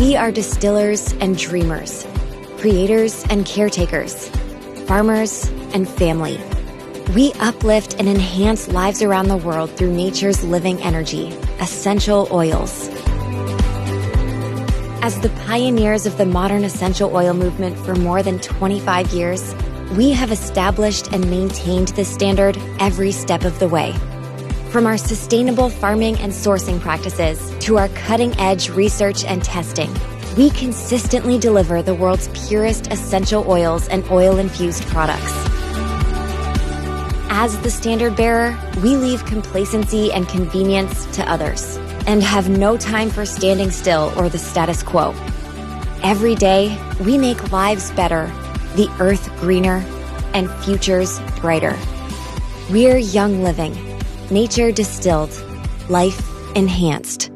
We are distillers and dreamers, creators and caretakers, farmers and family. We uplift and enhance lives around the world through nature's living energy, essential oils. As the pioneers of the modern essential oil movement for more than 25 years, we have established and maintained this standard every step of the way. From our sustainable farming and sourcing practices to our cutting-edge research and testing, we consistently deliver the world's purest essential oils and oil-infused products. As the standard bearer, we leave complacency and convenience to others and have no time for standing still or the status quo. Every day, we make lives better, the earth greener, and futures brighter. We're Young Living, nature distilled, life enhanced.